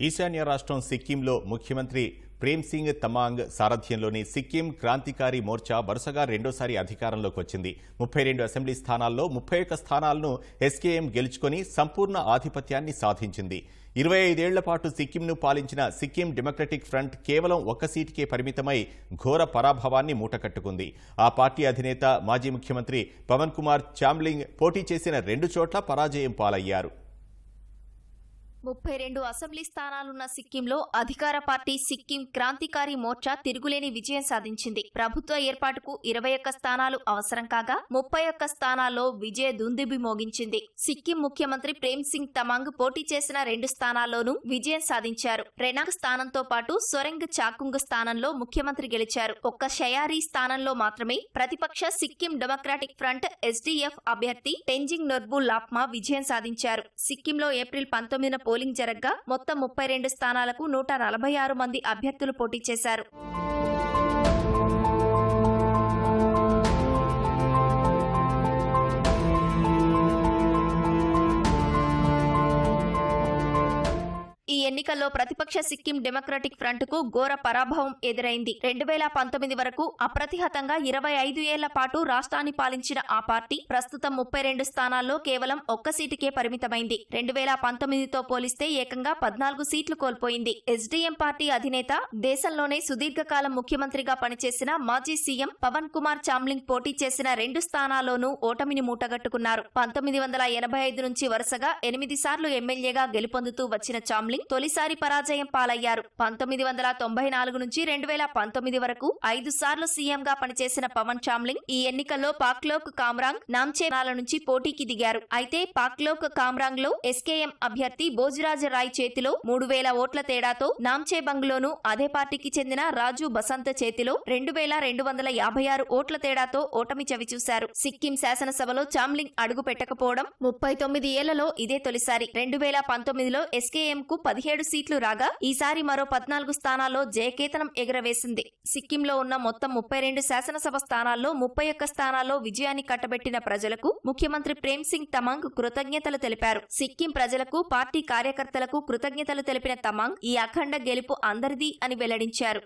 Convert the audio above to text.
ఈశాన్య రాష్ట్రం సిక్కింలో ముఖ్యమంత్రి ప్రేమ్ సింగ్ తమాంగ్ సారథ్యంలోని సిక్కిం క్రాంతికారి మోర్చా వరుసగా రెండోసారి అధికారంలోకి వచ్చింది. 32 అసెంబ్లీ స్థానాల్లో 31 స్థానాలను ఎస్కేఎం గెలుచుకొని సంపూర్ణ ఆధిపత్యాన్ని సాధించింది. 25 ఏళ్ల పాటు సిక్కింను పాలించిన సిక్కిం డెమోక్రటిక్ ఫ్రంట్ కేవలం ఒక్క సీటుకే పరిమితమై ఘోర పరాభవాన్ని మూటకట్టుకుంది. ఆ పార్టీ అధినేత మాజీ ముఖ్యమంత్రి పవన్ కుమార్ చామ్లింగ్ పోటీ చేసిన 2 చోట్ల పరాజయం పాలయ్యారు. 32 అసెంబ్లీ స్థానాలున్న సిక్కింలో అధికార పార్టీ సిక్కిం క్రాంతికారి మోర్చా తిరుగులేని విజయం సాధించింది. ప్రభుత్వ ఏర్పాటుకు 21 స్థానాలు అవసరం కాగా 31 స్థానాల్లో విజయ దుందుబి మోగించింది. సిక్కిం ముఖ్యమంత్రి ప్రేమ్ సింగ్ తమాంగ్ పోటీ చేసిన 2 స్థానాల్లోనూ విజయం సాధించారు. రెనాంగ్ స్థానంతో పాటు సొరెంగ్ చాకుంగ్ స్థానంలో ముఖ్యమంత్రి గెలిచారు. ఒక్క షయారీ స్థానంలో మాత్రమే ప్రతిపక్ష సిక్కిం డెమోక్రాటిక్ ఫ్రంట్ ఎస్డీఎఫ్ అభ్యర్థి టెంజింగ్ నొర్బు లాప్మా విజయం సాధించారు. సిక్కింలో ఏప్రిల్ 19న పోలింగ్ జరగ్గా మొత్తం 32 స్థానాలకు 146 మంది అభ్యర్థులు పోటీ చేశారు. ఈ ఎన్నికల్లో ప్రతిపక్ష సిక్కిం డెమోక్రటిక్ ఫ్రంట్ కు ఘోర పరాభవం ఎదురైంది. 2019 వరకు అప్రతిహతంగా 25 ఏళ్ల పాటు రాష్ట్రాన్ని పాలించిన ఆ పార్టీ ప్రస్తుతం 32 స్థానాల్లో కేవలం ఒక్క సీటుకే పరిమితమైంది. 2019తో పోలిస్తే ఏకంగా 14 సీట్లు కోల్పోయింది. ఎస్డీఎం పార్టీ అధినేత, దేశంలోనే సుదీర్ఘకాలం ముఖ్యమంత్రిగా పనిచేసిన మాజీ సీఎం పవన్ కుమార్ చామ్లింగ్ పోటీ చేసిన 2 స్థానాల్లోనూ ఓటమిని మూటగట్టుకున్నారు. 1985 నుంచి వరుసగా 8 సార్లు ఎమ్మెల్యేగా గెలుపొందుతూ వచ్చిన చామ్లింగ్ తొలిసారి పరాజయం పాలయ్యారు. 1994 నుంచి 2019 వరకు 5 సార్లు సీఎంగా పనిచేసిన పవన్ చామ్లింగ్ ఈ ఎన్నికల్లో పాక్లోక్ కామ్రాంగ్, నామ్చేనాల నుంచి పోటీకి దిగారు. అయితే పాక్లోక్ కామ్రాంగ్ లో ఎస్కేఎం అభ్యర్థి భోజరాజ్ రాయ్ చేతిలో 3000 ఓట్ల తేడాతో, నామ్చేబంగ్లోనూ అదే పార్టీకి చెందిన రాజు బసంత్ చేతిలో 2256 ఓట్ల తేడాతో ఓటమి చవిచూశారు. సిక్కిం శాసనసభలో చామ్లింగ్ అడుగు పెట్టకపోవడం 39 ఏళ్లలో ఇదే తొలిసారి. 2019లో ఎస్కేఎం కు 17 సీట్లు రాగా ఈసారి మరో 14 స్థానాల్లో జయకేతనం ఎగురవేసింది. సిక్కింలో ఉన్న మొత్తం 32 శాసనసభ స్థానాల్లో 31 స్థానాల్లో విజయాన్ని కట్టబెట్టిన ప్రజలకు ముఖ్యమంత్రి ప్రేమ్ సింగ్ తమాంగ్ కృతజ్ఞతలు తెలిపారు. సిక్కిం ప్రజలకు, పార్టీ కార్యకర్తలకు కృతజ్ఞతలు తెలిపిన తమాంగ్ ఈ అఖండ గెలుపు అందరిది అని వెల్లడించారు.